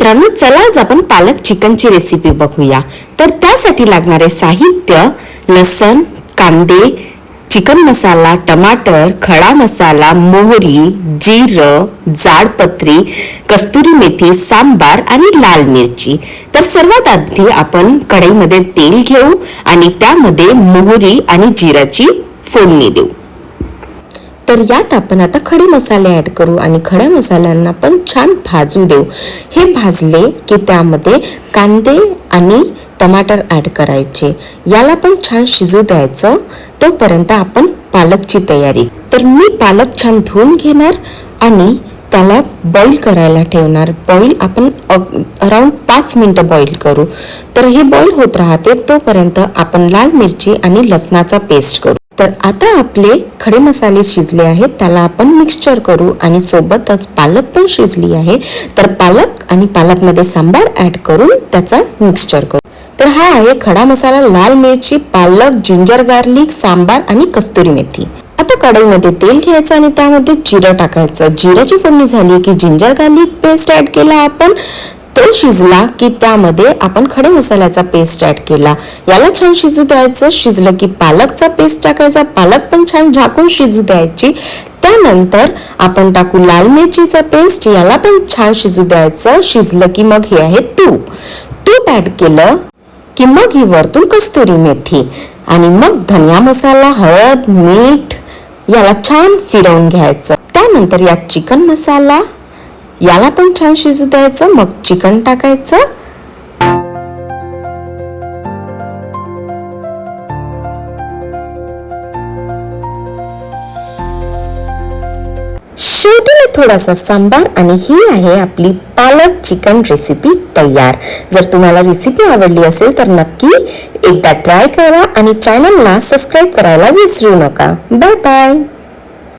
मित्रांनो, चला आज आपण पालक चिकनची रेसिपी बघूया। तर त्यासाठी लागणारे साहित्य लसूण, कांदे, चिकन मसाला, टमाटर, खडा मसाला, मोहरी, जिरं, जाडपत्री, कस्तुरी मेथी, सांबार आणि लाल मिरची। तर सर्वात आधी आपण कढईमध्ये तेल घेऊ आणि त्यामध्ये मोहरी आणि जिराची फोडणी देऊ। तर यात आपण आता खडे मसाले ॲड करू आणि खड्या मसाल्यांना पण छान भाजू देऊ। हे भाजले की त्यामध्ये कांदे आणि टमाटर ॲड करायचे, याला पण छान शिजू द्यायचं। तोपर्यंत आपण पालकची तयारी। तर मी पालक छान धुवून घेणार आणि त्याला बॉईल करायला ठेवणार। बॉईल आपण अराउंड 5 मिनिटं बॉईल करू। तर हे बॉईल होत राहते तोपर्यंत आपण लाल मिरची आणि लसणाचा पेस्ट करू। तर आता आपले खडे मसाले शिजले आहेत, त्याला आपण मिक्सचर करू आणि सोबतच पालक पण शिजली आहे। तर पालक आणि पालकमध्ये सांबार ॲड करून त्याचा मिक्सचर करू। तर हा आहे खडा मसाला, लाल मिरची, पालक, जिंजर गार्लिक, सांबार आणि कस्तुरी मेथी। आता कढईमध्ये तेल घ्यायचं आणि त्यामध्ये जिरं टाकायचं। जिऱ्याची फोडणी झाली की जिंजर गार्लिक पेस्ट ॲड केला आपण। तो शिजला की त्यामध्ये आपण खडे मसाल्याचा पेस्ट ॲड केला, याला छान शिजू द्यायचं। शिजलं की पालकचा पेस्ट टाकायचा, पालक पण छान झाकून शिजू द्यायची। त्यानंतर आपण टाकू लाल मिरचीचा पेस्ट, याला पण छान शिजू द्यायचं। शिजलं की मग हे आहे तूप ॲड केलं की मग ही वरतून कस्तुरी मेथी आणि मग धनिया मसाला, हळद, मीठ याला छान फिरवून घ्यायचं। त्यानंतर यात चिकन मसाला, याला पण छान शिजू द्यायचं। मग चिकन टाकायचं। शेवटी थोडासा सांबार आणि ही आहे आपली पालक चिकन रेसिपी तयार। जर तुम्हाला रेसिपी आवडली असेल तर नक्की एकदा ट्राय करा आणि चॅनलला सबस्क्राईब करायला विसरू नका। Bye bye.